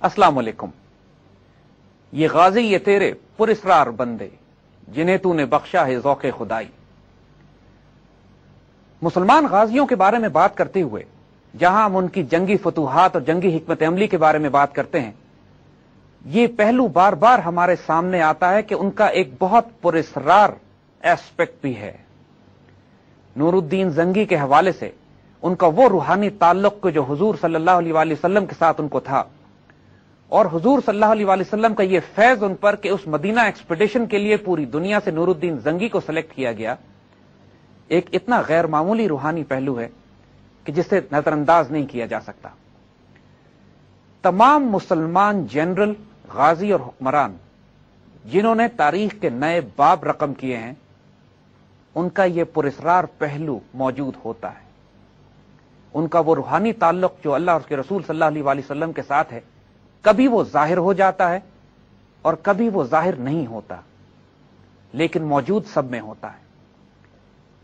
अस्सलाम वालेकुम। ये गाजी ये तेरे पुरस्रार बंदे जिन्हें तूने बख्शा है ज़ौक़े खुदाई। मुसलमान गाजियों के बारे में बात करते हुए जहां हम उनकी जंगी फतूहात और जंगी हिकमत अमली के बारे में बात करते हैं, ये पहलू बार बार हमारे सामने आता है कि उनका एक बहुत पुरस्रार एस्पेक्ट भी है। नूरुद्दीन जंगी के हवाले से उनका वो रूहानी ताल्लुक जो हुजूर सल्लल्लाहु अलैहि वसल्लम के साथ उनको था, और हुजूर सल्लल्लाहु अलैहि वसल्लम का ये फैज उन पर कि उस मदीना एक्सपेडिशन के लिए पूरी दुनिया से नूरुद्दीन जंगी को सिलेक्ट किया गया, एक इतना गैर मामूली रूहानी पहलू है कि जिसे नजरअंदाज नहीं किया जा सकता। तमाम मुसलमान जनरल, गाजी और हुक्मरान जिन्होंने तारीख के नए बाब रकम किए हैं, उनका यह पुरस्रार पहलू मौजूद होता है। उनका वो रूहानी ताल्लुक जो अल्लाह और उसके रसूल सल्लल्लाहु अलैहि वसल्लम के साथ है, कभी वो जाहिर हो जाता है और कभी वो जाहिर नहीं होता, लेकिन मौजूद सब में होता है।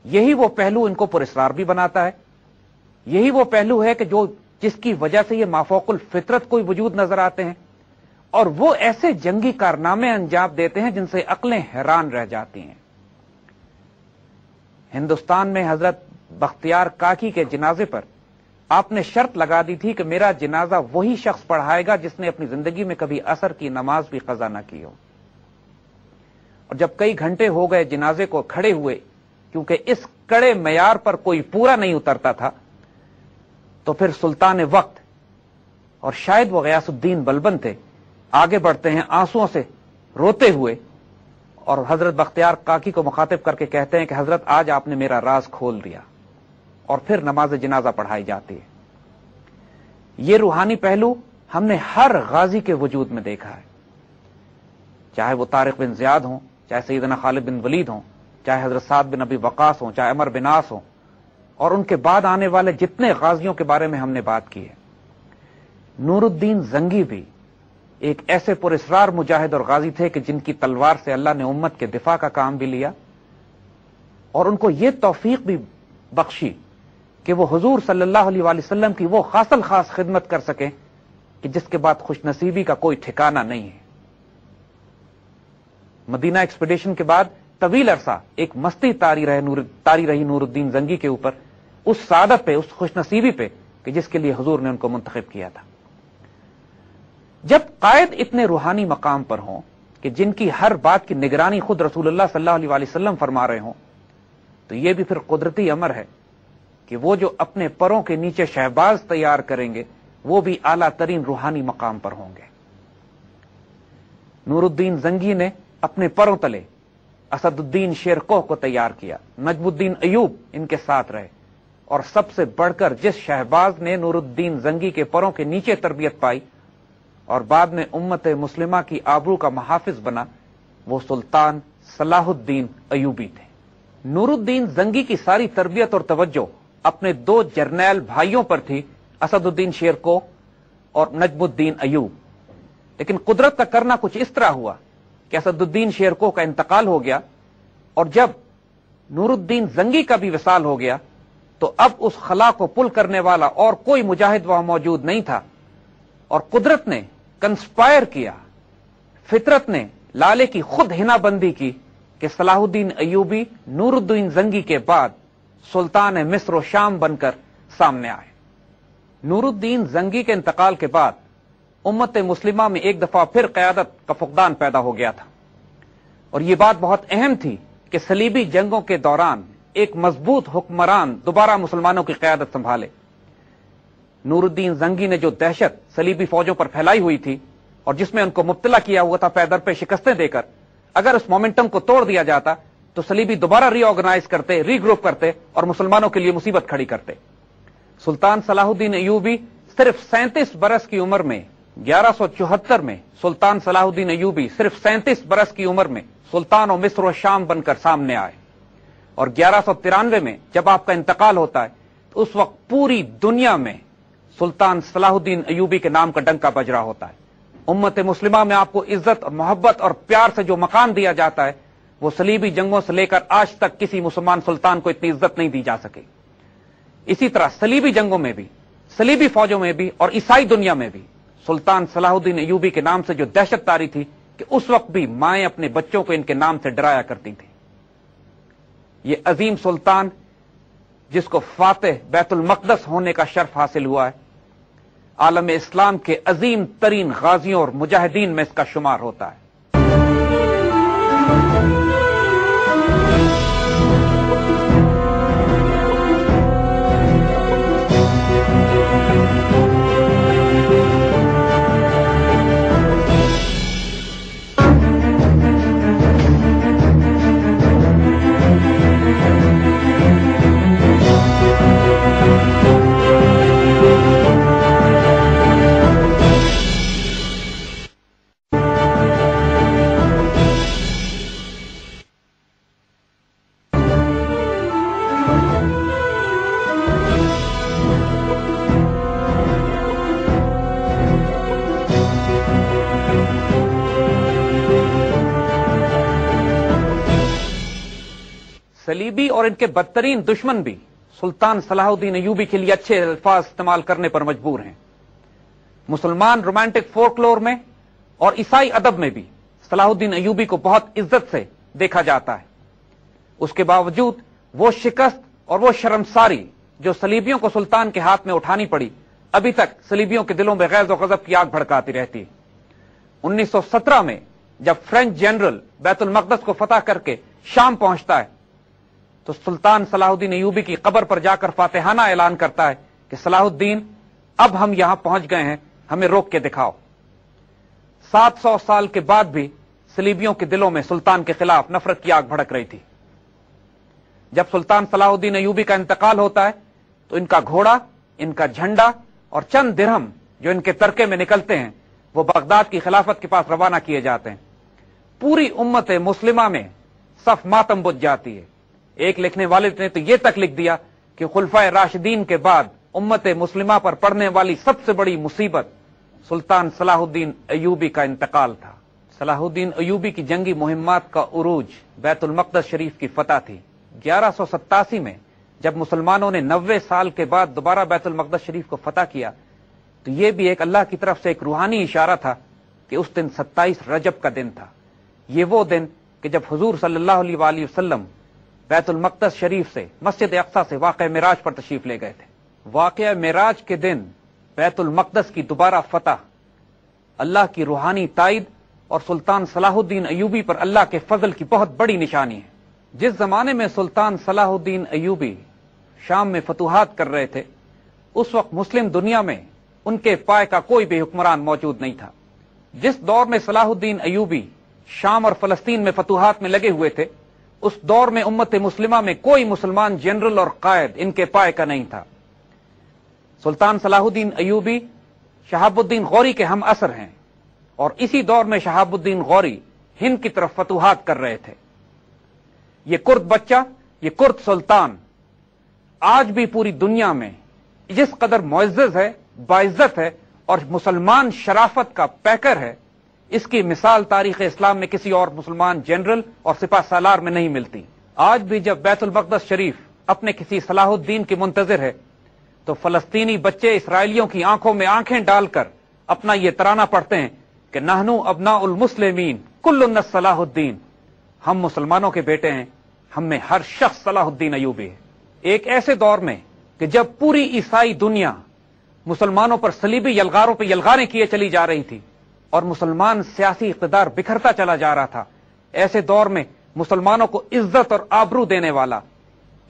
यही वो पहलू इनको पुरस्रार भी बनाता है। यही वो पहलू है कि जो जिसकी वजह से ये माफौकुल फितरत कोई वजूद नजर आते हैं, और वो ऐसे जंगी कारनामे अंजाम देते हैं जिनसे अक्लें हैरान रह जाती हैं। हिंदुस्तान में हजरत बख्तियार काकी के जनाजे पर आपने शर्त लगा दी थी कि मेरा जनाजा वही शख्स पढ़ाएगा जिसने अपनी जिंदगी में कभी असर की नमाज भी कजा न की हो। और जब कई घंटे हो गए जनाजे को खड़े हुए, क्योंकि इस कड़े मयार पर कोई पूरा नहीं उतरता था, तो फिर सुल्तान वक्त, और शायद वो गयासुद्दीन बलबन थे, आगे बढ़ते हैं आंसुओं से रोते हुए, और हजरत बख्तियार काकी को मुखातिब करके कहते हैं कि हजरत आज आपने मेरा राज खोल दिया, और फिर नमाज जनाजा पढ़ाई जाती है। ये रूहानी पहलू हमने हर गाजी के वजूद में देखा है, चाहे वो तारिक बिन ज़ियाद हों, चाहे सैयदना खालिद बिन वलीद हों, चाहे हजरत साद बिन अबी वकास हों, चाहे अमर बिन आस हों, और उनके बाद आने वाले जितने गाजियों के बारे में हमने बात की है। नूरुद्दीन जंगी भी एक ऐसे पुरस्रार मुजाहिद और गाजी थे कि जिनकी तलवार से अल्लाह ने उम्मत के दिफा का काम भी लिया, और उनको ये तौफीक भी बख्शी कि वो हुजूर सल्लल्लाहु अलैहि वसल्लम की वो खासल खास खिदमत कर सकें कि जिसके बाद खुशनसीबी का कोई ठिकाना नहीं है। मदीना एक्सपेडिशन के बाद तवील अरसा एक मस्ती तारी रही नूरुद्दीन जंगी के ऊपर, उस सादत पे, उस खुशनसीबी पे कि जिसके लिए हुजूर ने उनको मुंतखब किया था। जब कायद इतने रूहानी मकाम पर हों कि जिनकी हर बात की निगरानी खुद रसूलुल्लाह सल्लल्लाहु अलैहि वसल्लम फरमा रहे हों, तो यह भी फिर कुदरती अमर है कि वो जो अपने परों के नीचे शहबाज तैयार करेंगे, वो भी आला तरीन रूहानी मकाम पर होंगे। नूरुद्दीन जंगी ने अपने परों तले असदुद्दीन शेरकोह को तैयार किया, नजमुद्दीन अयूब इनके साथ रहे, और सबसे बढ़कर जिस शहबाज ने नूरुद्दीन जंगी के परों के नीचे तरबियत पाई और बाद में उम्मत मुस्लिमा की आबरू का मुहाफिज बना, वो सुल्तान सलाहुद्दीन अयूबी थे। नूरुद्दीन जंगी की सारी तरबियत और तवज्जो अपने दो जर्नैल भाइयों पर थी, असदुद्दीन शेरकोह और नजमुद्दीन अयूब। लेकिन कुदरत का करना कुछ इस तरह हुआ कि असदुद्दीन शेरकोह का इंतकाल हो गया, और जब नूरुद्दीन जंगी का भी विसाल हो गया, तो अब उस खला को पुल करने वाला और कोई मुजाहिद वहां मौजूद नहीं था, और कुदरत ने कंस्पायर किया, फितरत ने लाले की खुद हिनाबंदी की कि सलाहुद्दीन अयूबी नूरुद्दीन जंगी के बाद सुल्तान मिस्र और शाम बनकर सामने आए। नूरुद्दीन जंगी के इंतकाल के बाद उम्मत मुस्लिमा में एक दफा फिर क़यादत का फुकदान पैदा हो गया था, और यह बात बहुत अहम थी कि सलीबी जंगों के दौरान एक मजबूत हुक्मरान दोबारा मुसलमानों की क़यादत संभाले। नूरुद्दीन जंगी ने जो दहशत सलीबी फौजों पर फैलाई हुई थी और जिसमें उनको मुब्तला किया हुआ था पैदर पे शिकस्तें देकर, अगर उस मोमेंटम को तोड़ दिया जाता तो सलीबी दोबारा रीऑर्गेनाइज करते, रीग्रुप करते और मुसलमानों के लिए मुसीबत खड़ी करते। सुल्तान सलाहुद्दीन अयूबी सिर्फ 37 बरस की उम्र में 1174 में सुल्तान सलाहुद्दीन अयूबी सिर्फ 37 बरस की उम्र में सुल्तान और मिस्र और शाम बनकर सामने आए, और 1193 में जब आपका इंतकाल होता है तो उस वक्त पूरी दुनिया में सुल्तान सलाहुद्दीन अयूबी के नाम का डंका बज रहा होता है। उम्मत मुस्लिमा में आपको इज्जत, मोहब्बत और प्यार से जो मकान दिया जाता है, वो सलीबी जंगों से लेकर आज तक किसी मुसलमान सुल्तान को इतनी इज्जत नहीं दी जा सकी। इसी तरह सलीबी जंगों में भी, सलीबी फौजों में भी और ईसाई दुनिया में भी सुल्तान सलाहुद्दीन अयूबी के नाम से जो दहशत तारी थी कि उस वक्त भी माएं अपने बच्चों को इनके नाम से डराया करती थी। ये अजीम सुल्तान जिसको फातेह बैतुल मक़दस होने का शर्फ हासिल हुआ है, आलम इस्लाम के अजीम तरीन गाजियों और मुजाहिदीन में इसका शुमार होता है। सलीबी और इनके बदतरीन दुश्मन भी सुल्तान सलाहुद्दीन अयूबी के लिए अच्छे अल्फाज इस्तेमाल करने पर मजबूर हैं। मुसलमान रोमांटिक फोकलोर में और ईसाई अदब में भी सलाहुद्दीन अयूबी को बहुत इज्जत से देखा जाता है। उसके बावजूद वो शिकस्त और वो शर्मसारी जो सलीबियों को सुल्तान के हाथ में उठानी पड़ी, अभी तक सलीबियों के दिलों में गैज़ और गज़ब की आग भड़काती रहती है। 1917 में जब फ्रेंच जनरल बैतुल मक़दस को फतह करके शाम पहुंचता है तो सुल्तान सलाहुद्दीन अयूबी की कब्र पर जाकर फातिहाना ऐलान करता है कि सलाहुद्दीन, अब हम यहां पहुंच गए हैं, हमें रोक के दिखाओ। 700 साल के बाद भी सलीबियों के दिलों में सुल्तान के खिलाफ नफरत की आग भड़क रही थी। जब सुल्तान सलाहुद्दीन अयूबी का इंतकाल होता है तो इनका घोड़ा, इनका झंडा और चंद दिरहम जो इनके तरके में निकलते हैं वो बगदाद की खिलाफत के पास रवाना किए जाते हैं। पूरी उम्मत मुस्लिमा में सफ मातम बुझ जाती है। एक लिखने वाले ने तो यह तक लिख दिया कि खुलफाए राशिदीन के बाद उम्मत मुस्लिमा पर पड़ने वाली सबसे बड़ी मुसीबत सुल्तान सलाहुद्दीन अयूबी का इंतकाल था। सलाहुद्दीन अयूबी की जंगी मुहिम्मात का उरूज बैतुल मक़दस शरीफ की फतह थी। 1187 में जब मुसलमानों ने 90 साल के बाद दोबारा बैतुल मक़दस शरीफ को फतह किया तो यह भी एक अल्लाह की तरफ से एक रूहानी इशारा था कि उस दिन 27 रजब का दिन था। ये वो दिन कि जब हुजूर सल्लल्लाहु अलैहि वसल्लम बैतुल मक़दस शरीफ से मस्जिद अक़सा से वाक़या मिराज पर तशरीफ ले गए थे। वाक़या मिराज के दिन बैतुल मक़दस की दोबारा फतह अल्लाह की रूहानी ताईद और सुल्तान सलाहुद्दीन अयूबी पर अल्लाह के फजल की बहुत बड़ी निशानी है। जिस जमाने में सुल्तान सलाहुद्दीन अयूबी शाम में फतूहात कर रहे थे उस वक्त मुस्लिम दुनिया में उनके पाए का कोई भी हुक्मरान मौजूद नहीं था। जिस दौर में सलाहुद्दीन अयूबी शाम और फलस्तीन में फतूहात में लगे हुए थे उस दौर में उम्मत मुस्लिमा में कोई मुसलमान जनरल और कायद इनके पाए का नहीं था। सुल्तान सलाहुद्दीन अयूबी शहाबुद्दीन गौरी के हम असर हैं और इसी दौर में शहाबुद्दीन गौरी हिंद की तरफ फतूहात कर रहे थे। ये कुर्द बच्चा, ये कुर्द सुल्तान आज भी पूरी दुनिया में जिस कदर मुअज़्ज़ज़ है, बाइज्जत है और मुसलमान शराफत का पैकर है, इसकी मिसाल तारीख इस्लाम में किसी और मुसलमान जनरल और सिपा सालार में नहीं मिलती। आज भी जब बैतुल मक़दस शरीफ अपने किसी सलाहुद्दीन की मुंतज़िर है तो फलस्तीनी बच्चे इसराइलियों की आंखों में आंखें डालकर अपना ये तराना पढ़ते हैं कि नहनु अबनाउल मुस्लिमीन कुल्लुन सलाहुद्दीन, हम मुसलमानों के बेटे हैं, हम में हर शख्स सलाहुद्दीन अयूबी है। एक ऐसे दौर में कि जब पूरी ईसाई दुनिया मुसलमानों पर सलीबी यलगारों पर यलगारें किए चली जा रही थी और मुसलमान सियासी इक़्तिदार बिखरता चला जा रहा था, ऐसे दौर में मुसलमानों को इज्जत और आबरू देने वाला,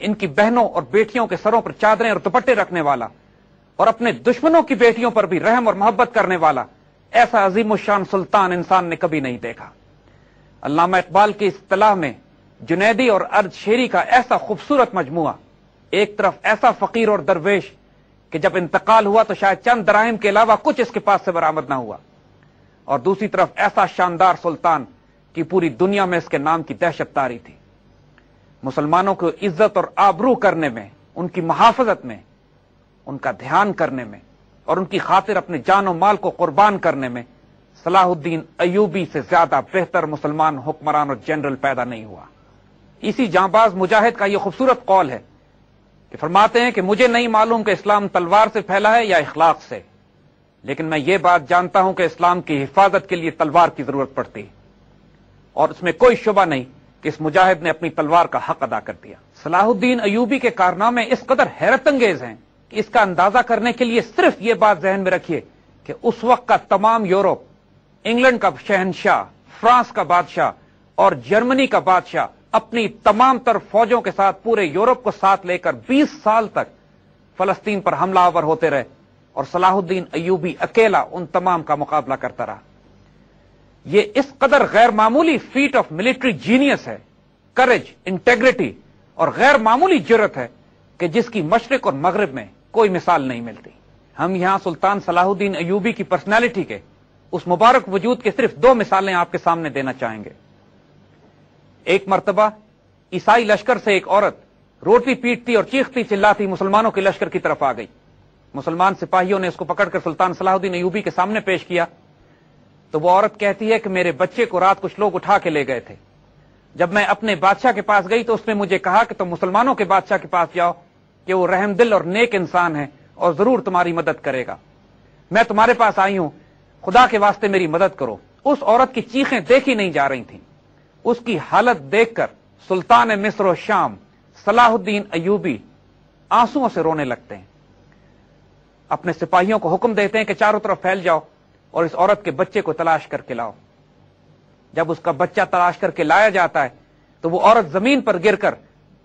इनकी बहनों और बेटियों के सरों पर चादरें और दुपट्टे रखने वाला और अपने दुश्मनों की बेटियों पर भी रहम और मोहब्बत करने वाला ऐसा अजीमुश्शान सुल्तान इंसान ने कभी नहीं देखा। अल्लामा इकबाल की इस्तिलाह में जुनैदी और अर्ज शेरी का ऐसा खूबसूरत मजमुआ, एक तरफ ऐसा फकीर और दरवेश कि जब इंतकाल हुआ तो शायद चंद दराहिम के अलावा कुछ इसके पास से बरामद ना हुआ, और दूसरी तरफ ऐसा शानदार सुल्तान कि पूरी दुनिया में इसके नाम की दहशत तारी थी। मुसलमानों को इज्जत और आबरू करने में, उनकी मुहाफजत में, उनका ध्यान करने में और उनकी खातिर अपने जान और माल को कुर्बान करने में सलाहुद्दीन अयूबी से ज्यादा बेहतर मुसलमान हुक्मरान और जनरल पैदा नहीं हुआ। इसी जांबाज मुजाहिद का यह खूबसूरत कौल है कि फरमाते हैं कि मुझे नहीं मालूम कि इस्लाम तलवार से फैला है या इखलाक से, लेकिन मैं ये बात जानता हूं कि इस्लाम की हिफाजत के लिए तलवार की जरूरत पड़ती है, और इसमें कोई शुबा नहीं कि इस मुजाहिद ने अपनी तलवार का हक अदा कर दिया। सलाहुद्दीन अयूबी के कारनामे इस कदर हैरत अंगेज हैं कि इसका अंदाजा करने के लिए सिर्फ ये बात जहन में रखिए कि उस वक्त का तमाम यूरोप, इंग्लैंड का शहनशाह, फ्रांस का बादशाह और जर्मनी का बादशाह अपनी तमाम तर फौजों के साथ पूरे यूरोप को साथ लेकर 20 साल तक फलस्तीन पर हमलावर होते रहे, और सलाहुद्दीन अयूबी अकेला उन तमाम का मुकाबला करता रहा। ये इस कदर गैर मामूली फीट ऑफ मिलिट्री जीनियस है, करेज, इंटेग्रिटी और गैर मामूली जुर्रत है कि जिसकी मशरिक और मगरिब में कोई मिसाल नहीं मिलती। हम यहां सुल्तान सलाहुद्दीन अयूबी की पर्सनैलिटी के उस मुबारक वजूद के सिर्फ 2 मिसालें आपके सामने देना चाहेंगे। एक मर्तबा ईसाई लश्कर से एक औरत रोटी पीटती और चीखती चिल्लाती मुसलमानों के लश्कर की तरफ आ गई। मुसलमान सिपाहियों ने उसको पकड़कर सुल्तान सलाहुद्दीन अयूबी के सामने पेश किया तो वो औरत कहती है कि मेरे बच्चे को रात कुछ लोग उठा के ले गए थे। जब मैं अपने बादशाह के पास गई तो उसने मुझे कहा कि तुम मुसलमानों के बादशाह के पास जाओ कि वो रहमदिल और नेक इंसान है और जरूर तुम्हारी मदद करेगा। मैं तुम्हारे पास आई हूं, खुदा के वास्ते मेरी मदद करो। उस औरत की चीखें देखी नहीं जा रही थीं। उसकी हालत देखकर सुल्तान मिस्र और शाम सलाहुद्दीन अयूबी आंसुओं से रोने लगते हैं। अपने सिपाहियों को हुक्म देते हैं कि चारों तरफ फैल जाओ और इस औरत के बच्चे को तलाश करके लाओ। जब उसका बच्चा तलाश करके लाया जाता है तो वो औरत जमीन पर गिरकर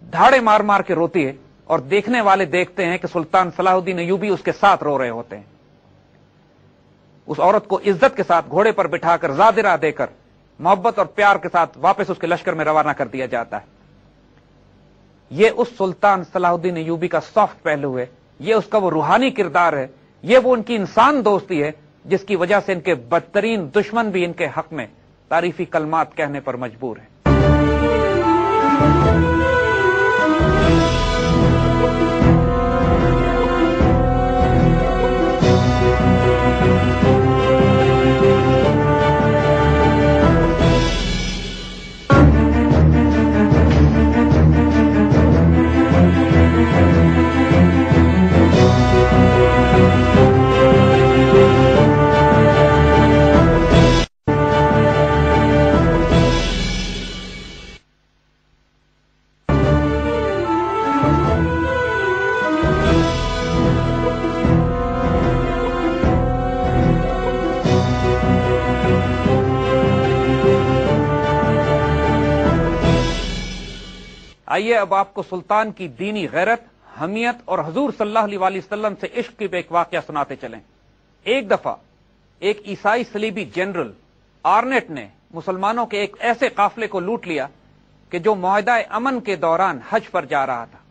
धाड़े मार मार के रोती है, और देखने वाले देखते हैं कि सुल्तान सलाहुद्दीन अयूबी उसके साथ रो रहे होते हैं। उस औरत को इज्जत के साथ घोड़े पर बिठाकर जादिरा देकर मोहब्बत और प्यार के साथ वापस उसके लश्कर में रवाना कर दिया जाता है। यह उस सुल्तान सलाहुद्दीन अयूबी का सॉफ्ट पहलू है, यह उसका वो रूहानी किरदार है, यह वो उनकी इंसान दोस्ती है जिसकी वजह से इनके बदतरीन दुश्मन भी इनके हक में तारीफी कलमात कहने पर मजबूर है। आइए अब आपको सुल्तान की दीनी गैरत, हमियत और हजूर सल्लल्लाहु अलैहि वसल्लम से इश्क की एक वाकया सुनाते चलें। एक दफा एक ईसाई सलीबी जनरल आर्नेट ने मुसलमानों के एक ऐसे काफिले को लूट लिया कि जो मुआहदा अमन के दौरान हज पर जा रहा था।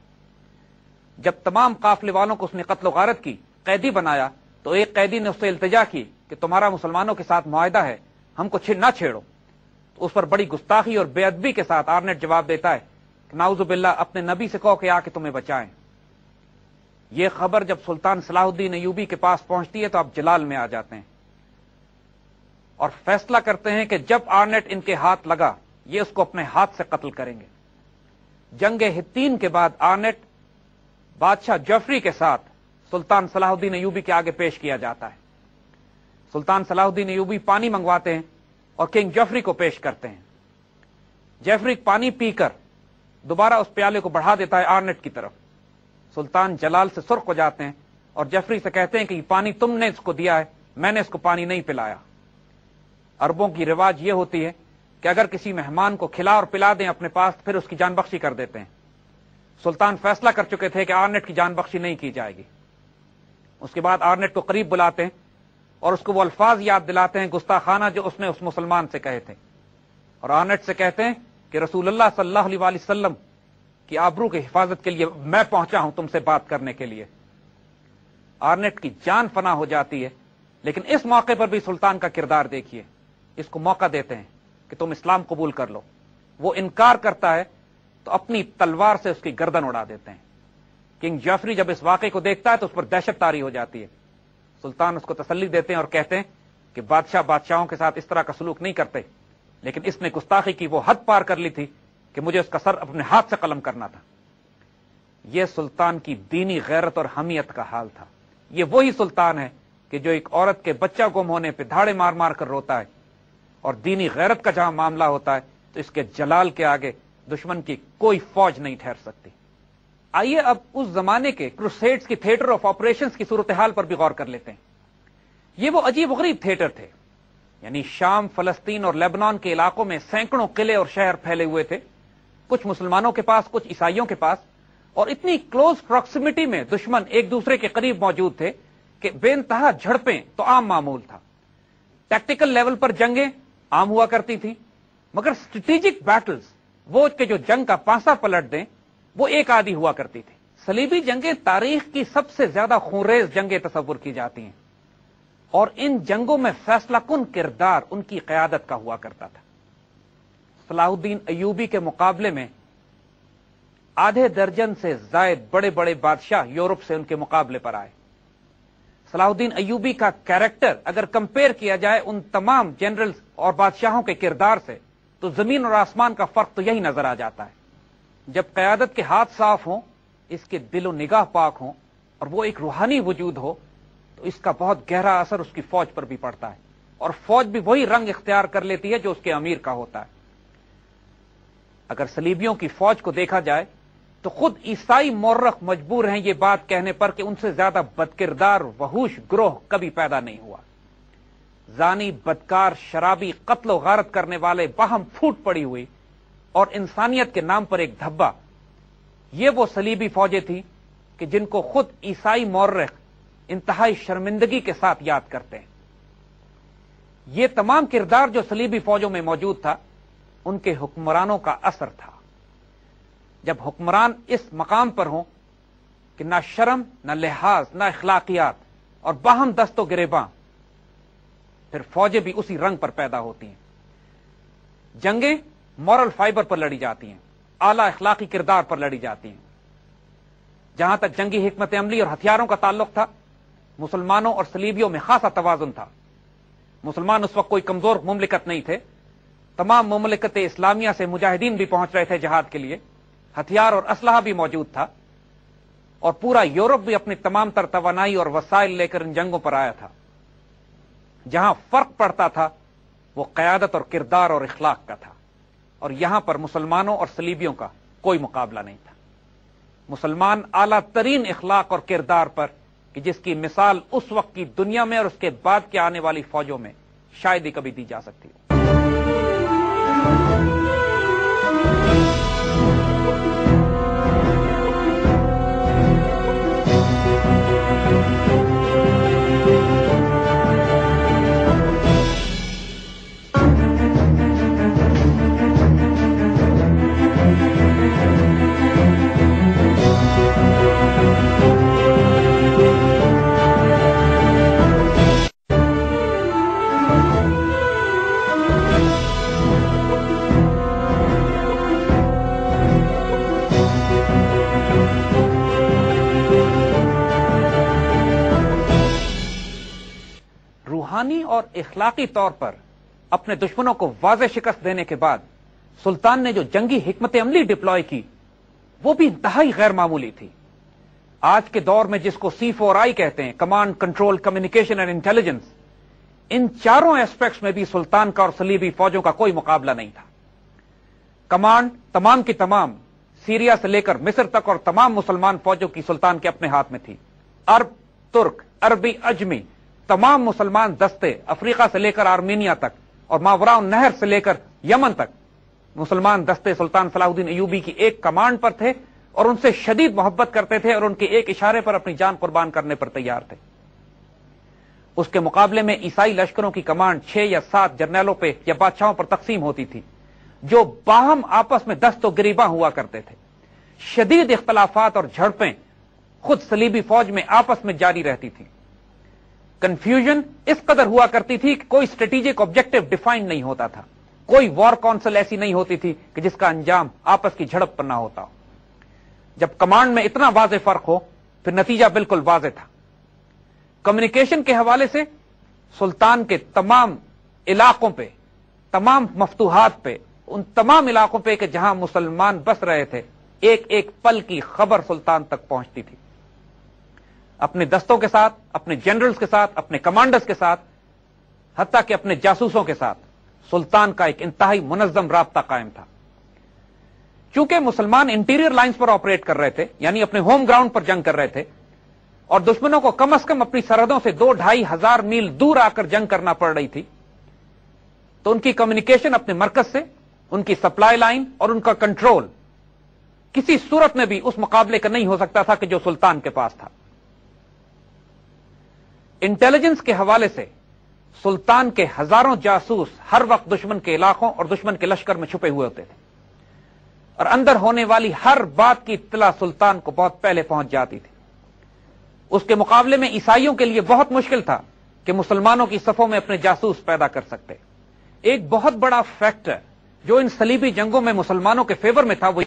जब तमाम काफिले वालों को उसने कत्ल गारत की, कैदी बनाया, तो एक कैदी ने उससे इल्तिजा की कि तुम्हारा मुसलमानों के साथ मुआहदा है, हमको ना छेड़ो। तो उस पर बड़ी गुस्ताखी और बेअदबी के साथ आर्नेट जवाब देता है कि नाउजुबिल्लाह, अपने नबी से कहो कि आके तुम्हें बचाएं। यह खबर जब सुल्तान सलाहुद्दीन अयूबी के पास पहुंचती है तो आप जलाल में आ जाते हैं और फैसला करते हैं कि जब आर्नेट इनके हाथ लगा ये उसको अपने हाथ से कत्ल करेंगे। जंग हित्तीन के बाद आर्नेट बादशाह जफरी के साथ सुल्तान सलाहुद्दीन अयूबी के आगे पेश किया जाता है। सुल्तान सलाहुद्दीन अयूबी पानी मंगवाते हैं और किंग जफरी को पेश करते हैं। जफरी पानी पीकर दोबारा उस प्याले को बढ़ा देता है आर्नेट की तरफ। सुल्तान जलाल से सुर्ख हो जाते हैं और जफरी से कहते हैं कि ये पानी तुमने इसको दिया है, मैंने इसको पानी नहीं पिलाया। अरबों की रिवाज यह होती है कि अगर किसी मेहमान को खिला और पिला दें अपने पास, फिर उसकी जान बख्शी कर देते हैं। सुल्तान फैसला कर चुके थे कि आर्नेट की जान बख्शी नहीं की जाएगी। उसके बाद आर्नेट को करीब बुलाते हैं और उसको वो अल्फाज याद दिलाते हैं गुस्ताखाना जो उसने उस मुसलमान से कहे थे, और आर्नेट से कहते हैं कि रसूलुल्लाह सल्लल्लाहु अलैहि वसल्लम की आबरू की हिफाजत के लिए मैं पहुंचा हूं तुमसे बात करने के लिए। आर्नेट की जान फना हो जाती है, लेकिन इस मौके पर भी सुल्तान का किरदार देखिए। इसको मौका देते हैं कि तुम इस्लाम कबूल कर लो। वो इनकार करता है तो अपनी तलवार से उसकी गर्दन उड़ा देते हैं। किंग जफरी जब इस वाकये को देखता है तो उस पर दहशत तारी हो जाती है। सुल्तान उसको तसल्ली देते हैं और कहते हैं कि बादशाह बादशाहों के साथ इस तरह का सलूक नहीं करते, लेकिन इसने गुस्ताखी की वो हद पार कर ली थी कि मुझे उसका सर अपने हाथ से कलम करना था। यह सुल्तान की दीनी गैरत और हमियत का हाल था। यह वही सुल्तान है کہ جو ایک عورت کے بچہ گم ہونے پہ دھاڑے مار مار کر روتا ہے، اور دینی غیرت کا جہاں معاملہ ہوتا ہے تو اس کے جلال کے آگے دشمن کی کوئی فوج نہیں ٹھہر سکتی۔ آئیے اب اس زمانے کے کروسیڈز کی تھیٹر آف آپریشنز کی صورتحال پر بھی غور کر لیتے ہیں۔ یہ وہ عجیب و غریب تھیٹر تھے، یعنی شام، فلسطین اور لیبنان کے علاقوں میں سینکڑوں قلعے اور شہر پھیلے ہوئے تھے، کچھ مسلمانوں کے پاس، کچھ عیسائیوں کے پاس، اور اتنی کلوز پراکسیمٹی میں دشمن ایک دوسرے کے قریب موجود تھے کہ بے انتہا جھڑپیں تو عام معمول تھا۔ ٹیکٹیکل لیول پر جنگیں عام ہوا کرتی تھیں، مگر اسٹریٹجک بیٹلز، وہ کہ جو جنگ کا پانسا پلٹ دیں، وہ ایک آدھی ہوا کرتی تھی۔ صلیبی جنگیں تاریخ کی سب سے زیادہ خونریز جنگیں تصور کی جاتی ہیں، اور ان جنگوں میں فیصلہ کن کردار ان کی قیادت کا ہوا کرتا تھا۔ صلاح الدین ایوبی کے مقابلے میں آدھے درجن سے زائد بڑے بڑے بادشاہ یورپ سے ان کے مقابلے پر آئے۔ صلاح الدین ایوبی کا کیریکٹر اگر کمپیئر کیا جائے ان تمام جنرلز اور بادشاہوں کے کردار سے تو زمین اور آسمان کا فرق تو یہی نظر آ جاتا ہے۔ جب قیادت کے ہاتھ صاف ہوں، اس کے دل و نگاہ پاک ہوں، اور وہ ایک روحانی وجود ہو، تو اس کا بہت گہرا اثر اس کی فوج پر بھی پڑتا ہے، اور فوج بھی وہی رنگ اختیار کر لیتی ہے جو اس کے امیر کا ہوتا ہے۔ اگر صلیبیوں کی فوج کو دیکھا جائے تو خود عیسائی مورخ مجبور ہیں یہ بات کہنے پر کہ ان سے زیادہ بدکردار وحوش گروہ کبھی پیدا نہیں ہوا۔ زانی، بدکار، شرابی، قتل و غارت کرنے والے، باہم پھوٹ پڑی ہوئی، اور انسانیت کے نام پر ایک دھبا، یہ وہ صلیبی فوجیں تھیں کہ جن کو خود عیسائی مورخ انتہائی شرمندگی کے ساتھ یاد کرتے ہیں۔ یہ تمام کردار جو صلیبی فوجوں میں موجود تھا، ان کے حکمرانوں کا اثر تھا۔ جب حکمران اس مقام پر ہوں کہ نہ شرم، نہ لحاظ، نہ اخلاقیات، اور باہم دست و گریباں، پھر فوجیں بھی اسی رنگ پر پیدا ہوتی ہیں۔ جنگیں مورل فائبر پر لڑی جاتی ہیں، اعلی اخلاقی کردار پر لڑی جاتی ہیں۔ جہاں تک جنگی حکمت عملی اور ہتھیاروں کا تعلق تھا، مسلمانوں اور صلیبیوں میں خاصا توازن تھا۔ مسلمان اس وقت کوئی کمزور مملکت نہیں تھے، تمام مملکت اسلامیہ سے مجاہدین بھی پہنچ رہے تھے جہاد کے لیے، ہتھیار اور اسلحہ بھی موجود تھا، اور پورا یورپ بھی اپنی تمام تر توانائی اور وسائل لے کر ان جنگوں پر آیا تھا۔ جہاں فرق پڑتا تھا وہ قیادت اور کردار اور اخلاق کا تھا، اور یہاں پر مسلمانوں اور صلیبیوں کا کوئی مقابلہ نہیں تھا۔ مسلمان اعلیٰ ترین اخلاق اور کردار پر کہ جس کی مثال اس وقت کی دنیا میں اور اس کے بعد کے آنے والی فوجوں میں شاید ہی کبھی دی جا سکتی ہو۔ روحانی اور اخلاقی طور پر اپنے دشمنوں کو واضح شکست دینے کے بعد سلطان نے جو جنگی حکمت عملی ڈپلوائے کی وہ بھی انتہائی غیر معمولی تھی۔ آج کے دور میں جس کو C4I کہتے ہیں، command, control, communication and intelligence, ان چاروں ایسپیکٹس میں بھی سلطان کا اور صلیبی فوجوں کا کوئی مقابلہ نہیں تھا۔ کمانڈ تمام کی تمام سیریا سے لے کر مصر تک اور تمام مسلمان فوجوں کی سلطان کے اپنے ہاتھ میں تھی۔ عرب، ترک، عربی، اجمی، تمام مسلمان دستے افریقہ سے لے کر آرمینیا تک اور ماوراء النہر سے لے کر یمن تک مسلمان دستے سلطان صلاح الدین ایوبی کی ایک کمانڈ پر تھے، اور ان سے شدید محبت کرتے تھے، اور ان کے ایک اشارے پر اپنی جان قربان کرنے پر تیار تھے۔ اس کے مقابلے میں عیسائی لشکروں کی کمانڈ 6 یا 7 جرنیلوں پہ یا بادشاہوں پر تقسیم ہوتی تھی، جو باہم آپس میں دست و گریباں ہوا کرتے تھے۔ شدید اختلافات اور جھڑپیں خود صلیبی فوج میں آپس میں جاری رہتی تھی۔ کنفیوژن اس قدر ہوا کرتی تھی کہ کوئی اسٹریٹجک آبجیکٹو ڈیفائن نہیں ہوتا تھا، کوئی وار کونسل ایسی نہیں ہوتی تھی کہ جس کا انجام آپس کی جھڑپ پر نہ ہوتا ہو۔ جب کمانڈ میں اتنا واضح فرق ہو پھر نتیجہ بالکل واضح تھا۔ کمیونیکیشن کے حوالے سے سلطان کے تمام علاقوں پہ، تمام مفتوحات پہ، ان تمام علاقوں پہ کہ جہاں مسلمان بس رہے تھے، ایک ایک پل کی خبر سلطان تک پہنچتی تھی۔ اپنے دستوں کے ساتھ، اپنے جنرلز کے ساتھ، اپنے کمانڈرز کے ساتھ، حتیٰ کہ اپنے جاسوسوں کے ساتھ سلطان کا ایک انتہائی منظم رابطہ قائم تھا۔ چونکہ مسلمان انٹیریئر لائنز پر آپریٹ کر رہے تھے، یعنی اپنے ہوم گراؤنڈ پر جنگ کر رہے تھے، اور دشمنوں کو کم از کم اپنی سرحدوں سے 2-2.5 ہزار میل دور آ کر جنگ کرنا پڑ رہی تھی، تو ان کی کمیونیکیشن اپنے مرکز سے، ان کی سپلائی لائن اور ان کا کنٹرول کسی صورت میں بھی اس مقابلے کا نہیں ہو سکتا تھا کہ جو سلطان کے پاس تھا۔ انٹیلیجنس کے حوالے سے سلطان کے ہزاروں جاسوس ہر وقت دشمن کے علاقوں اور دشمن کے لشکر میں چھپے ہوئے ہوتے تھے، اور اندر ہونے والی ہر بات کی اطلاع سلطان کو بہت پہلے پہنچ جاتی تھی۔ اس کے مقابلے میں عیسائیوں کے لیے بہت مشکل تھا کہ مسلمانوں کی صفوں میں اپنے جاسوس پیدا کر سکتے۔ ایک بہت بڑا فیکٹر جو ان صلیبی جنگوں میں مسلمانوں کے فیور میں تھا وہ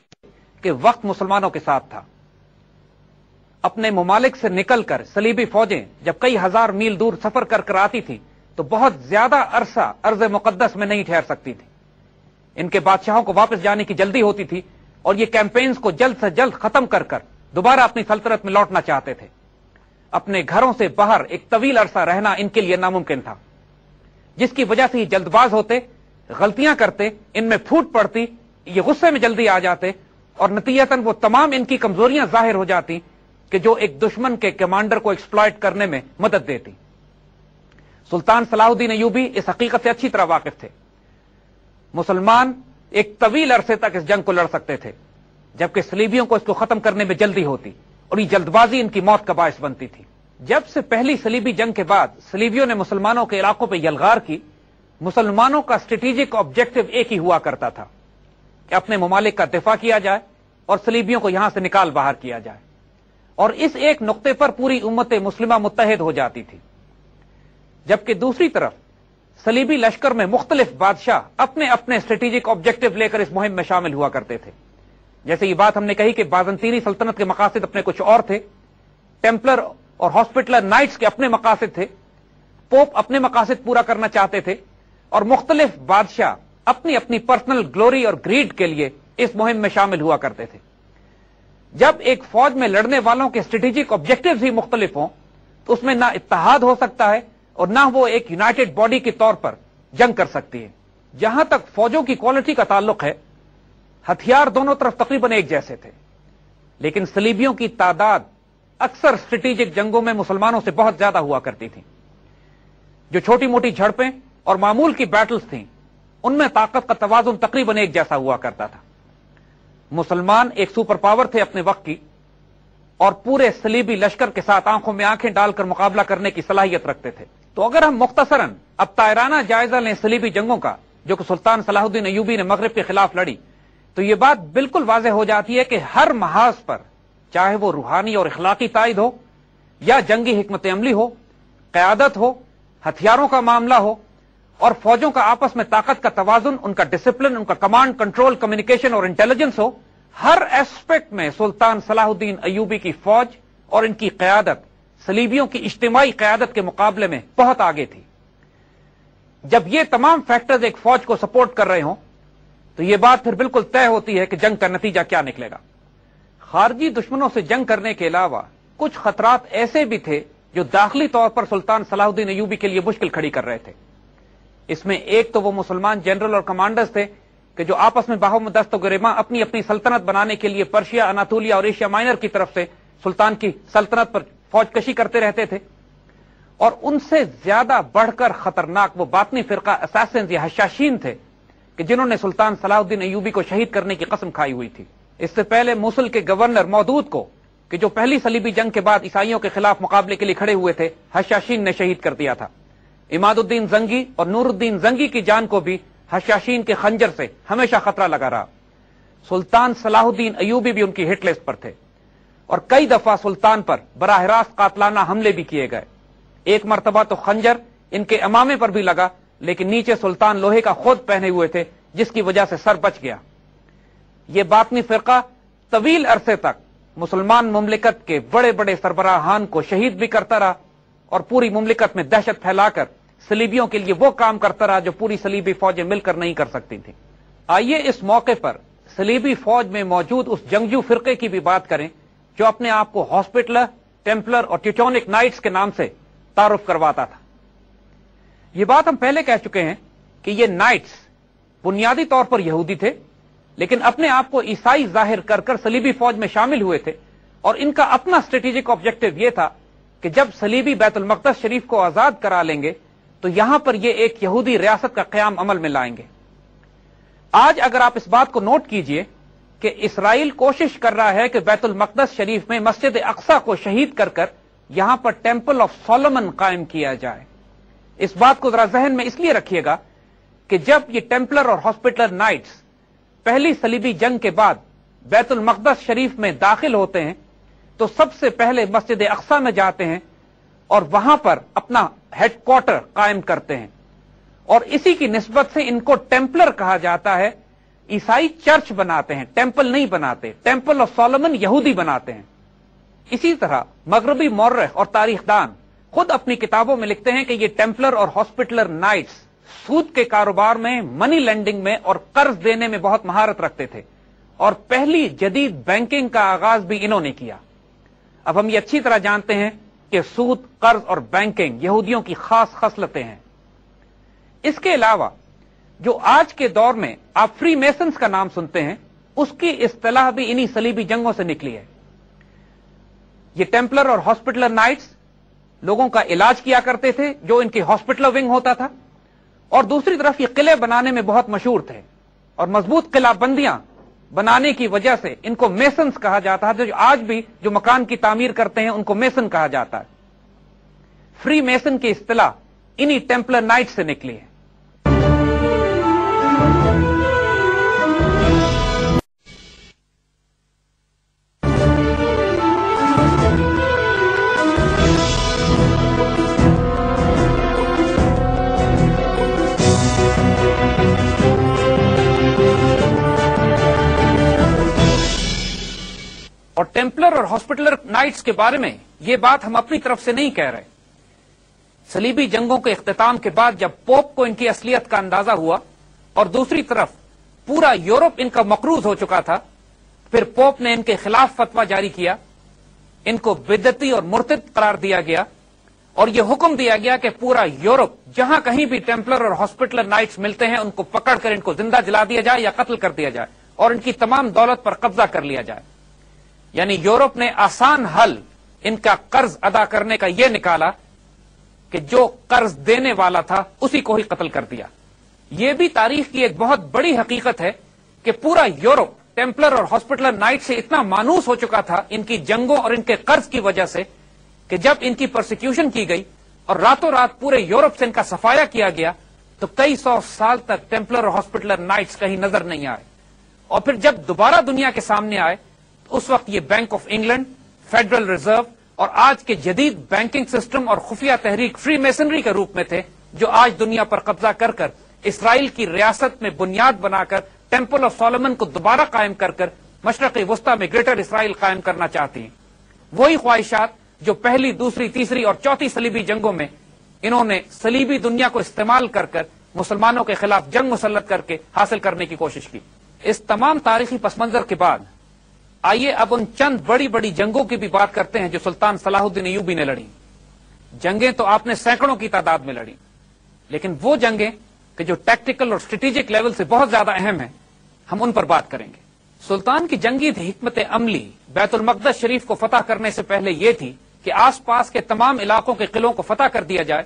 کہ وقت مسلمانوں کے ساتھ تھا۔ اپنے ممالک سے نکل کر صلیبی فوجیں جب کئی ہزار میل دور سفر کر کر آتی تھی تو بہت زیادہ عرصہ ارض مقدس میں نہیں ٹھہر سکتی تھی۔ ان کے بادشاہوں کو واپس جانے کی جلدی ہوتی تھی، اور یہ کیمپینز کو جلد سے جلد ختم کر کر دوبارہ اپنی سلطنت میں لوٹنا چاہتے تھے۔ اپنے گھروں سے باہر ایک طویل عرصہ رہنا ان کے لیے ناممکن تھا، جس کی وجہ سے یہ جلد باز ہوتے، غلطیاں کرتے، ان میں پھوٹ پڑتی، یہ غصے میں جلدی آ جاتے، اور نتیجتاً وہ تمام ان کی کمزوریاں ظاہر ہو جاتی کہ جو ایک دشمن کے کمانڈر کو ایکسپلائٹ کرنے میں مدد دیتی۔ سلطان صلاح الدین ایوبی اس حقیقت سے اچھی طرح واقف تھے۔ مسلمان ایک طویل عرصے تک اس جنگ کو لڑ سکتے تھے، جبکہ صلیبیوں کو اس کو ختم کرنے میں جلدی ہوتی، اور یہ جلد بازی ان کی موت کا باعث بنتی تھی۔ جب سے پہلی صلیبی جنگ کے بعد صلیبیوں نے مسلمانوں کے علاقوں پہ یلغار کی، مسلمانوں کا اسٹریٹجک آبجیکٹو ایک ہی ہوا کرتا تھا کہ اپنے ممالک کا دفاع کیا جائے اور صلیبیوں کو یہاں سے نکال باہر کیا جائے، اور اس ایک نقطے پر پوری امت مسلمہ متحد ہو جاتی تھی۔ جبکہ دوسری طرف صلیبی لشکر میں مختلف بادشاہ اپنے اپنے اسٹریٹجک آبجیکٹو لے کر اس مہم میں شامل ہوا کرتے تھے۔ جیسے یہ بات ہم نے کہی کہ بازنطینی سلطنت کے مقاصد اپنے کچھ اور تھے، ٹیمپلر اور ہاسپٹلر نائٹس کے اپنے مقاصد تھے، پوپ اپنے مقاصد پورا کرنا چاہتے تھے، اور مختلف بادشاہ اپنی اپنی پرسنل گلوری اور گریڈ کے لیے اس مہم میں شامل ہوا کرتے تھے۔ جب ایک فوج میں لڑنے والوں کے اسٹریٹجک آبجیکٹوز ہی مختلف ہوں تو اس میں نہ اتحاد ہو سکتا ہے اور نہ وہ ایک یونائٹڈ باڈی کے طور پر جنگ کر سکتی ہے۔ جہاں تک فوجوں کی کوالٹی کا تعلق ہے، ہتھیار دونوں طرف تقریباً ایک جیسے تھے، لیکن صلیبیوں کی تعداد اکثر اسٹریٹجک جنگوں میں مسلمانوں سے بہت زیادہ ہوا کرتی تھی۔ جو چھوٹی موٹی جھڑپیں اور معمول کی بیٹلز تھیں، ان میں طاقت کا توازن تقریباً ایک جیسا ہوا کرتا تھا۔ مسلمان ایک سپر پاور تھے اپنے وقت کی، اور پورے صلیبی لشکر کے ساتھ آنکھوں میں آنکھیں ڈال کر مقابلہ کرنے کی صلاحیت رکھتے تھے۔ تو اگر ہم مختصراً اب طائرانہ جائزہ لیں صلیبی جنگوں کا جو کہ سلطان صلاح الدین ایوبی نے مغرب کے خلاف لڑی، تو یہ بات بالکل واضح ہو جاتی ہے کہ ہر محاذ پر، چاہے وہ روحانی اور اخلاقی تائید ہو، یا جنگی حکمت عملی ہو، قیادت ہو، ہتھیاروں کا معاملہ ہو، اور فوجوں کا آپس میں طاقت کا توازن، ان کا ڈسپلن، ان کا کمانڈ کنٹرول، کمیونیکیشن اور انٹیلیجنس ہو، ہر ایسپیکٹ میں سلطان صلاح الدین ایوبی کی فوج اور ان کی قیادت صلیبیوں کی اجتماعی قیادت کے مقابلے میں بہت آگے تھی۔ جب یہ تمام فیکٹرز ایک فوج کو سپورٹ کر رہے ہوں تو یہ بات پھر بالکل طے ہوتی ہے کہ جنگ کا نتیجہ کیا نکلے گا۔ خارجی دشمنوں سے جنگ کرنے کے علاوہ کچھ خطرات ایسے بھی تھے جو داخلی طور پر سلطان صلاح الدین ایوبی کے لیے مشکل کھڑی کر رہے تھے۔ اس میں ایک تو وہ مسلمان جنرل اور کمانڈرز تھے کہ جو آپس میں باہم دست و گریباں اپنی اپنی سلطنت بنانے کے لیے پرشیا، اناطولیا اور ایشیا مائنر کی طرف سے سلطان کی سلطنت پر فوج کشی کرتے رہتے تھے، اور ان سے زیادہ بڑھ کر خطرناک وہ باطنی فرقہ اساسنز یا حشاشین تھے کہ جنہوں نے سلطان صلاح الدین ایوبی کو شہید کرنے کی قسم کھائی ہوئی تھی۔ اس سے پہلے موصل کے گورنر مودود کو، کہ جو پہلی صلیبی جنگ کے بعد عیسائیوں کے خلاف مقابلے کے لیے کھڑے ہوئے تھے، حشاشین نے شہید کر دیا تھا۔ عماد الدین زنگی اور نور الدین زنگی کی جان کو بھی حشاشین کے خنجر سے ہمیشہ خطرہ لگا رہا۔ سلطان صلاح الدین ایوبی بھی ان کی ہٹ لسٹ پر تھے، اور کئی دفعہ سلطان پر براہ راست قاتلانہ حملے بھی کیے گئے۔ ایک مرتبہ تو خنجر ان کے امامے پر بھی لگا، لیکن نیچے سلطان لوہے کا خود پہنے ہوئے تھے، جس کی وجہ سے سر بچ گیا۔ یہ باطنی فرقہ طویل عرصے تک مسلمان مملکت کے بڑے بڑے سربراہان کو شہید بھی کرتا رہا، اور پوری مملکت میں دہشت پھیلا کر صلیبیوں کے لیے وہ کام کرتا رہا جو پوری صلیبی فوجیں مل کر نہیں کر سکتی تھیں۔ آئیے اس موقع پر صلیبی فوج میں موجود اس جنگجو فرقے کی بھی بات کریں جو اپنے آپ کو ہاسپٹلر टेम्पलर और टिटोनिक नाइट्स के नाम से तारुफ करवाता था। यह बात हम पहले कह चुके हैं कि ये नाइट्स बुनियादी तौर पर यहूदी थे, लेकिन अपने आप को ईसाई जाहिर कर कर सलीबी फौज में शामिल हुए थे, और इनका अपना स्ट्रेटेजिक ऑब्जेक्टिव यह था कि जब सलीबी बैतुल मक़दस शरीफ को आजाद करा लेंगे तो यहां पर यह एक यहूदी रियासत का क़याम अमल में लाएंगे। आज अगर आप इस बात को नोट कीजिए कि इसराइल कोशिश कर रहा है कि बैतुल मक़दस शरीफ में मस्जिद अक़सा को शहीद कर कर यहां पर टेम्पल ऑफ सोलोमन कायम किया जाए। इस बात को जरा जहन में इसलिए रखिएगा कि जब ये टेम्पलर और हॉस्पिटलर नाइट्स पहली सलीबी जंग के बाद बैतुल मक़दस शरीफ में दाखिल होते हैं तो सबसे पहले मस्जिद अक़सा में जाते हैं और वहां पर अपना हेडक्वार्टर कायम करते हैं, और इसी की निस्बत से इनको टेम्पलर कहा जाता है। ईसाई चर्च बनाते हैं, टेम्पल नहीं बनाते। टेम्पल ऑफ सोलोमन यहूदी बनाते हैं। इसी तरह मगरबी मौर्रख और तारीखदान खुद अपनी किताबों में लिखते हैं कि ये टेम्पलर और हॉस्पिटलर नाइट्स सूद के कारोबार में, मनी लेंडिंग में और कर्ज देने में बहुत महारत रखते थे, और पहली जदीद बैंकिंग का आगाज भी इन्होंने किया। अब हम ये अच्छी तरह जानते हैं कि सूद, कर्ज और बैंकिंग यहूदियों की खास खसलतें हैं। इसके अलावा जो आज के दौर में आप फ्री मेसन्स का नाम सुनते हैं, उसकी इस्तिलाह भी इन्हीं सलीबी जंगों से निकली है। ये टेम्पलर और हॉस्पिटलर नाइट्स लोगों का इलाज किया करते थे, जो इनकी हॉस्पिटल विंग होता था, और दूसरी तरफ ये किले बनाने में बहुत मशहूर थे, और मजबूत किलाबंदियां बनाने की वजह से इनको मेसन्स कहा जाता है। जो आज भी जो मकान की तामीर करते हैं उनको मेसन कहा जाता है। फ्री मेसन की इस्तिलाह इन्हीं टेम्पलर नाइट से निकली है। और टेम्पलर और हॉस्पिटलर नाइट्स के बारे में यह बात हम अपनी तरफ से नहीं कह रहे। सलीबी जंगों के इख्तिताम के बाद जब पोप को इनकी असलियत का अंदाजा हुआ और दूसरी तरफ पूरा यूरोप इनका मकरूज हो चुका था, फिर पोप ने इनके खिलाफ फतवा जारी किया, इनको बिदती और मुर्तिद करार दिया गया, और यह हुक्म दिया गया कि पूरा यूरोप जहां कहीं भी टेम्पलर और हॉस्पिटलर नाइट्स मिलते हैं उनको पकड़कर इनको जिंदा जला दिया जाए या कत्ल कर दिया जाए, और इनकी तमाम दौलत पर कब्जा कर लिया जाए। यानी यूरोप ने आसान हल इनका कर्ज अदा करने का यह निकाला कि जो कर्ज देने वाला था उसी को ही कत्ल कर दिया। यह भी तारीख की एक बहुत बड़ी हकीकत है कि पूरा यूरोप टेम्पलर और हॉस्पिटलर नाइट से इतना मानूस हो चुका था इनकी जंगों और इनके कर्ज की वजह से कि जब इनकी प्रोसिक्यूशन की गई और रातों रात पूरे यूरोप से इनका सफाया किया गया तो कई सौ साल तक टेम्पलर और हॉस्पिटलर नाइट्स कहीं नजर नहीं आए। और फिर जब दोबारा दुनिया के सामने आए उस वक्त ये bank of England, federal reserve और आज के जदीद बैंकिंग सिस्टम और खुफिया तहरीक फ्री मेसनरी के रूप में थे, जो आज दुनिया पर कब्जा कर कर इसराइल की रियासत में बुनियाद बनाकर टेम्पल ऑफ सोलोमन को दोबारा कायम कर कर मशरक़ी वस्ता में ग्रेटर इसराइल कायम करना चाहती हैं। वही ख्वाहिशात जो पहली, दूसरी, तीसरी और चौथी सलीबी जंगों में इन्होंने सलीबी दुनिया को इस्तेमाल कर कर मुसलमानों के खिलाफ जंग मुसल्लत करके हासिल करने की कोशिश की। इस तमाम तारीखी पसमंजर के बाद आइए अब उन चंद बड़ी बड़ी जंगों की भी बात करते हैं जो सुल्तान सलाहुद्दीन अय्यूबी ने लड़ी। जंगें तो आपने सैकड़ों की तादाद में लड़ी, लेकिन वो जंगें कि जो टैक्टिकल और स्ट्रेटेजिक लेवल से बहुत ज्यादा अहम है, हम उन पर बात करेंगे। सुल्तान की जंगी हिकमत अमली बैतुल मक़दस शरीफ को फतह करने से पहले यह थी कि आसपास के तमाम इलाकों के किलों को फतह कर दिया जाए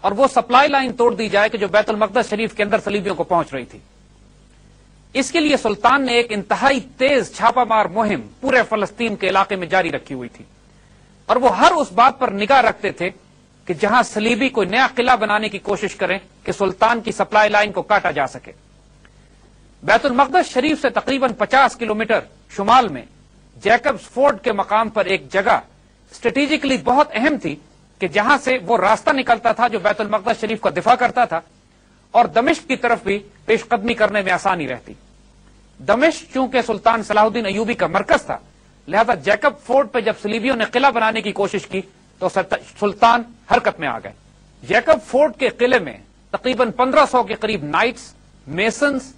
और वो सप्लाई लाइन तोड़ दी जाए कि जो बैतुल मक़दस शरीफ के अंदर सलीबियों को पहुंच रही थी। इसके लिए सुल्तान ने एक इंतहाई तेज छापामार मुहिम पूरे फलस्तीन के इलाके में जारी रखी हुई थी, और वो हर उस बात पर निगाह रखते थे कि जहां सलीबी कोई नया किला बनाने की कोशिश करें कि सुल्तान की सप्लाई लाइन को काटा जा सके। बैतुल मक़दस शरीफ से तकरीबन 50 किलोमीटर शुमाल में जैकब्स फोर्ड के मकाम पर एक जगह स्ट्रेटेजिकली बहुत अहम थी कि जहां से वो रास्ता निकलता था जो बैतुल मक़दस शरीफ का दिफा करता था और दमिश्क की तरफ भी पेशकदमी करने में आसानी रहती। दमिश्क चूंकि सुल्तान सलाहुद्दीन अय्यूबी का मरकज था, लिहाजा जैकब फोर्ट पर जब सलीबियों ने किला बनाने की कोशिश की तो सुल्तान हरकत में आ गए। जैकब फोर्ट के किले में तकरीबन 1500 के करीब नाइट्स, मेसन्स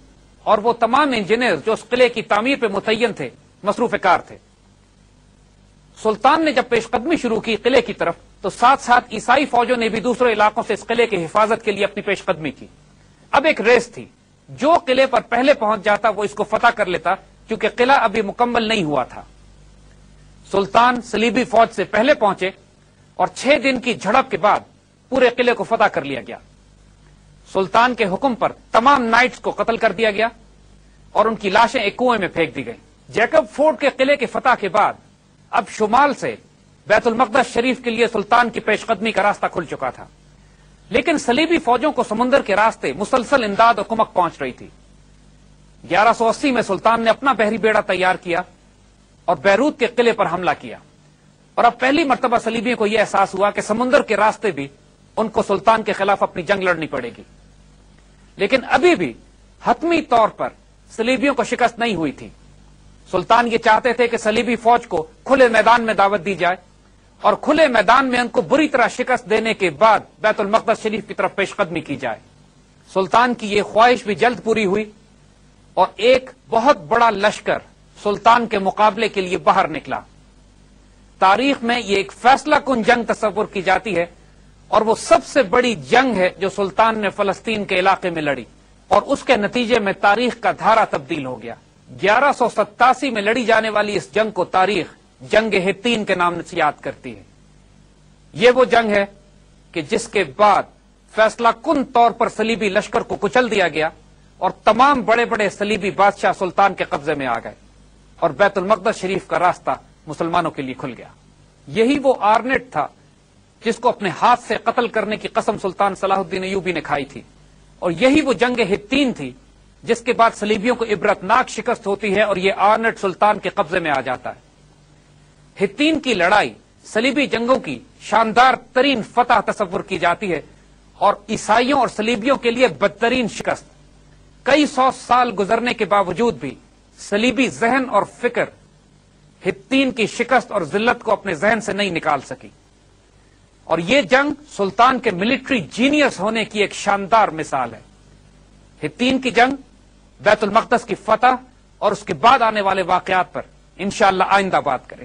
और वो तमाम इंजीनियर जो उस किले की तामीर पर मुतय्यन थे, मसरूफ कार थे। سلطان نے جب پیش قدمی شروع کی قلعے کی طرف تو ساتھ ساتھ عیسائی فوجوں نے بھی دوسرے علاقوں سے اس قلعے کی حفاظت کے لیے اپنی پیش قدمی کی۔ اب ایک ریس تھی، جو قلعے پر پہلے پہنچ جاتا وہ اس کو فتح کر لیتا، کیونکہ قلعہ ابھی مکمل نہیں ہوا تھا۔ سلطان صلیبی فوج سے پہلے پہنچے اور 6 دن کی جھڑپ کے بعد پورے قلعے کو فتح کر لیا گیا۔ سلطان کے حکم پر تمام نائٹس کو قتل کر دیا گیا اور ان کی لاشیں ایک کنویں میں پھینک دی گئیں۔ جیکب فورٹ کے قلعے کے فتح کے بعد اب شمال سے بیت المقدس شریف کے لیے سلطان کی پیش قدمی کا راستہ کھل چکا تھا، لیکن صلیبی فوجوں کو سمندر کے راستے مسلسل امداد اور کمک پہنچ رہی تھی۔ 1180 میں سلطان نے اپنا بحری بیڑا تیار کیا اور بیروت کے قلعے پر حملہ کیا، اور اب پہلی مرتبہ صلیبیوں کو یہ احساس ہوا کہ سمندر کے راستے بھی ان کو سلطان کے خلاف اپنی جنگ لڑنی پڑے گی۔ لیکن ابھی بھی حتمی طور پر صلیبیوں کو شکست نہیں ہوئی تھی۔ سلطان یہ چاہتے تھے کہ صلیبی فوج کو کھلے میدان میں دعوت دی جائے اور کھلے میدان میں ان کو بری طرح شکست دینے کے بعد بیت المقدس شریف کی طرف پیش قدمی کی جائے۔ سلطان کی یہ خواہش بھی جلد پوری ہوئی اور ایک بہت بڑا لشکر سلطان کے مقابلے کے لیے باہر نکلا۔ تاریخ میں یہ ایک فیصلہ کن جنگ تصور کی جاتی ہے اور وہ سب سے بڑی جنگ ہے جو سلطان نے فلسطین کے علاقے میں لڑی، اور اس کے نتیجے میں تاریخ کا دھارا تبدیل ہو گیا۔ 1187 میں لڑی جانے والی اس جنگ کو تاریخ جنگ ہتین کے نام سے یاد کرتی ہے۔ یہ وہ جنگ ہے کہ جس کے بعد فیصلہ کن طور پر صلیبی لشکر کو کچل دیا گیا اور تمام بڑے بڑے صلیبی بادشاہ سلطان کے قبضے میں آ گئے اور بیت المقدس شریف کا راستہ مسلمانوں کے لیے کھل گیا۔ یہی وہ آرنٹ تھا جس کو اپنے ہاتھ سے قتل کرنے کی قسم سلطان صلاح الدین ایوبی نے کھائی تھی، اور یہی وہ جنگ ہتین تھی جس کے بعد صلیبیوں کو عبرتناک شکست ہوتی ہے اور یہ آرنٹ سلطان کے قبضے میں آ جاتا ہے۔ ہتین کی لڑائی صلیبی جنگوں کی شاندار ترین فتح تصور کی جاتی ہے اور عیسائیوں اور صلیبیوں کے لیے بدترین شکست۔ کئی 100 سال گزرنے کے باوجود بھی صلیبی ذہن اور فکر ہتین کی شکست اور ذلت کو اپنے ذہن سے نہیں نکال سکی، اور یہ جنگ سلطان کے ملٹری جینیس ہونے کی ایک شاندار مثال ہے۔ ہتین کی جنگ، بیت المقدس کی فتح اور اس کے بعد آنے والے واقعات پر انشاءاللہ آئندہ بات کریں۔